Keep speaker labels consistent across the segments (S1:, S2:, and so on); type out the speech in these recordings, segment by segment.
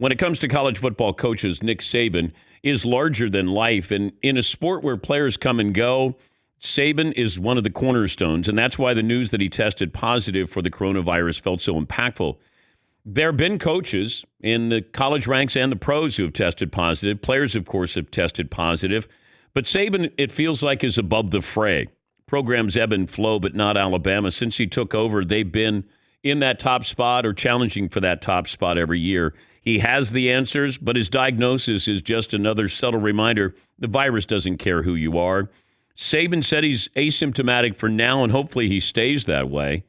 S1: when it comes to college football coaches, Nick Saban is larger than life. And in a sport where players come and go, Saban is one of the cornerstones. And that's why the news that he tested positive for the coronavirus felt so impactful. There have been coaches in the college ranks and the pros who have tested positive. Players, of course, have tested positive. But Saban, it feels like, is above the fray. Programs ebb and flow, but not Alabama. Since he took over, they've been in that top spot or challenging for that top spot every year. He has the answers, but his diagnosis is just another subtle reminder the virus doesn't care who you are. Saban said he's asymptomatic for now, and hopefully he stays that way.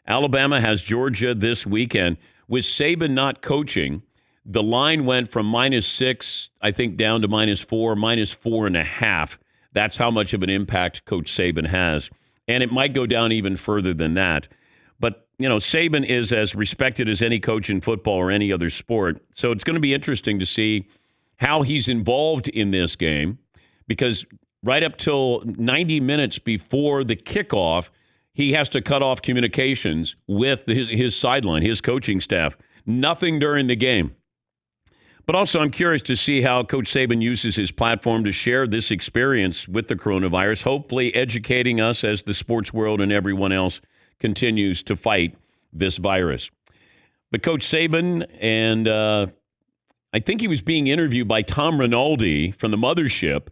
S1: Alabama has Georgia this weekend. With Saban not coaching, the line went from -6, I think, down to -4, -4.5. That's how much of an impact Coach Saban has. And it might go down even further than that. But, Saban is as respected as any coach in football or any other sport. So it's going to be interesting to see how he's involved in this game, because right up till 90 minutes before the kickoff, he has to cut off communications with his sideline, his coaching staff. Nothing during the game. But also, I'm curious to see how Coach Saban uses his platform to share this experience with the coronavirus, hopefully educating us as the sports world and everyone else continues to fight this virus. But Coach Saban, and I think he was being interviewed by Tom Rinaldi from the mothership.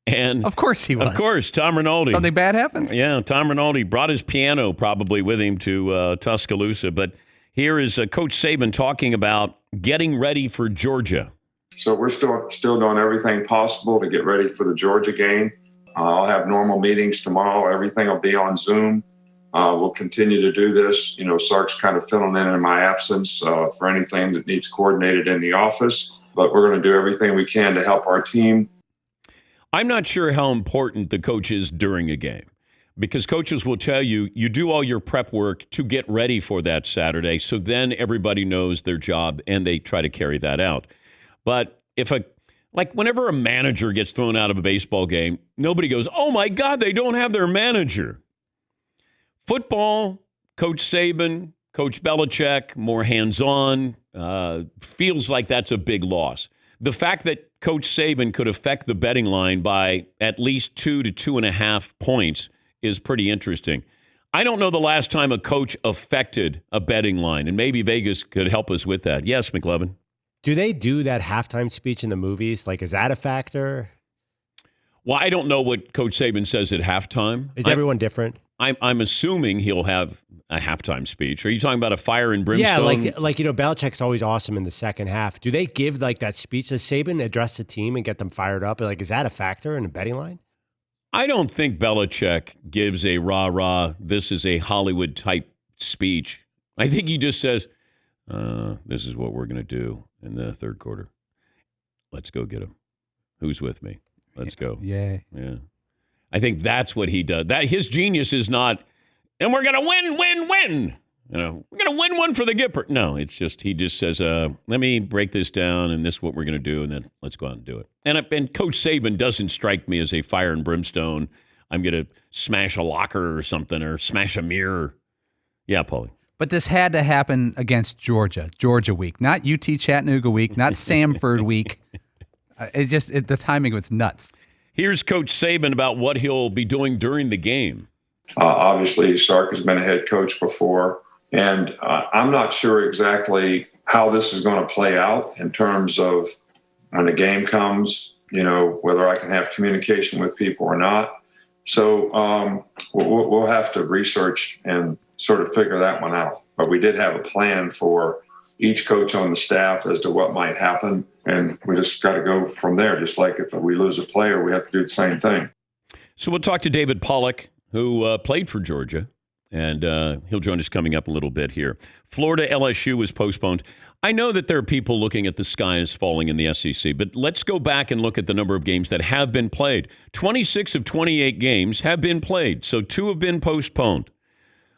S1: And
S2: of course he was.
S1: Of course, Tom Rinaldi.
S2: Something bad happens.
S1: Yeah, Tom Rinaldi brought his piano probably with him to Tuscaloosa. But here is Coach Saban talking about getting ready for Georgia.
S3: So we're still doing everything possible to get ready for the Georgia game. I'll have normal meetings tomorrow. Everything will be on Zoom. We'll continue to do this. Sark's kind of filling in my absence for anything that needs coordinated in the office. But we're going to do everything we can to help our team.
S1: I'm not sure how important the coach is during a game, because coaches will tell you, you do all your prep work to get ready for that Saturday, so then everybody knows their job and they try to carry that out. But whenever a manager gets thrown out of a baseball game, nobody goes, oh my God, they don't have their manager. Football, Coach Saban, Coach Belichick, more hands-on, feels like that's a big loss. The fact that Coach Saban could affect the betting line by at least 2 to 2.5 points is pretty interesting. I don't know the last time a coach affected a betting line, and maybe Vegas could help us with that. Yes, McLevin.
S4: Do they do that halftime speech in the movies? Is that a factor?
S1: Well, I don't know what Coach Saban says at halftime.
S4: Is everyone different?
S1: I'm assuming he'll have a halftime speech. Are you talking about a fire and brimstone?
S4: Yeah, Belichick's always awesome in the second half. Do they give that speech? Does Saban address the team and get them fired up? Is that a factor in a betting line?
S1: I don't think Belichick gives a rah-rah, this is a Hollywood-type speech. I think he just says, this is what we're going to do in the third quarter. Let's go get him. Who's with me? Let's go.
S2: Yeah.
S1: I think that's what he does. That his genius is not, and we're going to win. We're going to win one for the Gipper. No, it's just, he just says, let me break this down, and this is what we're going to do, and then let's go out and do it. And Coach Saban doesn't strike me as a fire and brimstone. I'm going to smash a locker or something, or smash a mirror. Yeah, Paulie.
S2: But this had to happen against Georgia week, not UT Chattanooga week, not Samford week. The timing was nuts.
S1: Here's Coach Saban about what he'll be doing during the game.
S3: Obviously, Sark has been a head coach before, and I'm not sure exactly how this is going to play out in terms of when the game comes, whether I can have communication with people or not. So we'll have to research and sort of figure that one out. But we did have a plan for each coach on the staff as to what might happen. And we just got to go from there. Just like if we lose a player, we have to do the same thing.
S1: So we'll talk to David Pollock, who played for Georgia, and he'll join us coming up a little bit here. Florida LSU was postponed. I know that there are people looking at the sky as falling in the SEC, but let's go back and look at the number of games that have been played. 26 of 28 games have been played, so 2 have been postponed.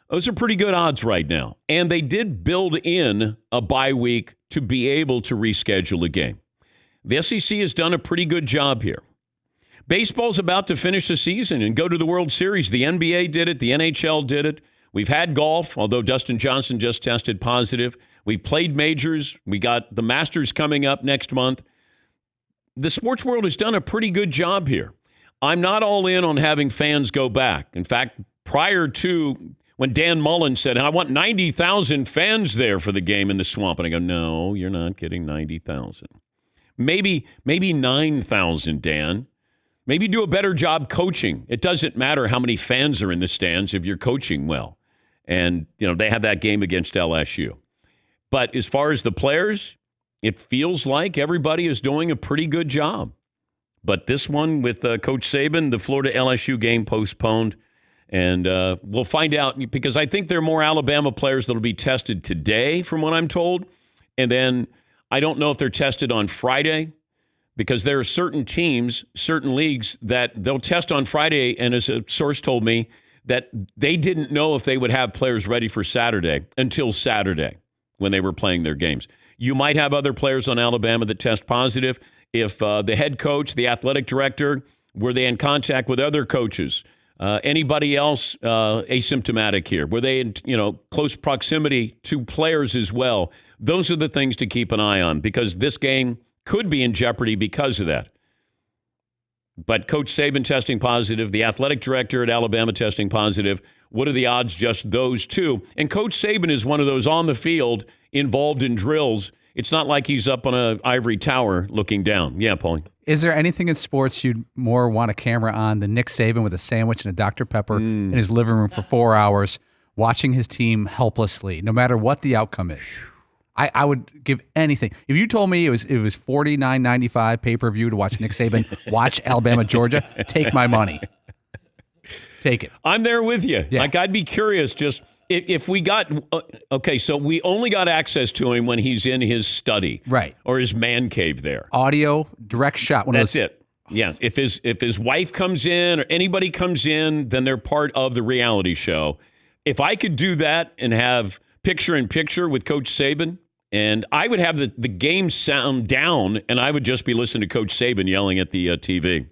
S1: Those are pretty good odds right now. And they did build in a bye week to be able to reschedule a game. The SEC has done a pretty good job here. Baseball's about to finish the season and go to the World Series. The NBA did it. The NHL did it. We've had golf, although Dustin Johnson just tested positive. We played majors. We got the Masters coming up next month. The sports world has done a pretty good job here. I'm not all in on having fans go back. In fact, prior to when Dan Mullen said, I want 90,000 fans there for the game in the Swamp, and I go, no, you're not getting 90,000. Maybe 9,000, Dan. Maybe do a better job coaching. It doesn't matter how many fans are in the stands if you're coaching well. And, they had that game against LSU. But as far as the players, it feels like everybody is doing a pretty good job. But this one with Coach Saban, the Florida-LSU game postponed. And we'll find out, because I think there are more Alabama players that will be tested today, from what I'm told. And then I don't know if they're tested on Friday, because there are certain teams, certain leagues that they'll test on Friday. And as a source told me, that they didn't know if they would have players ready for Saturday until Saturday when they were playing their games. You might have other players on Alabama that test positive. If the head coach, the athletic director, were they in contact with other coaches? Anybody else asymptomatic here? Were they in close proximity to players as well? Those are the things to keep an eye on, because this game could be in jeopardy because of that. But Coach Saban testing positive, the athletic director at Alabama testing positive. What are the odds just those two? And Coach Saban is one of those on the field, involved in drills. It's not like he's up on an ivory tower looking down. Yeah, Paulie.
S2: Is there anything in sports you'd more want a camera on than Nick Saban with a sandwich and a Dr. Pepper in his living room for 4 hours, watching his team helplessly, no matter what the outcome is? I would give anything. If you told me it was $49.95 pay-per-view to watch Nick Saban watch Alabama, Georgia, take my money. Take it.
S1: I'm there with you.
S2: Yeah.
S1: Like, I'd be curious just if we got, okay, so we only got access to him when he's in his study.
S2: Right.
S1: Or his man cave there.
S2: Audio, direct shot.
S1: That's it. Yeah. If his wife comes in or anybody comes in, then they're part of the reality show. If I could do that and have picture-in-picture with Coach Saban, and I would have the game sound down, and I would just be listening to Coach Saban yelling at the TV.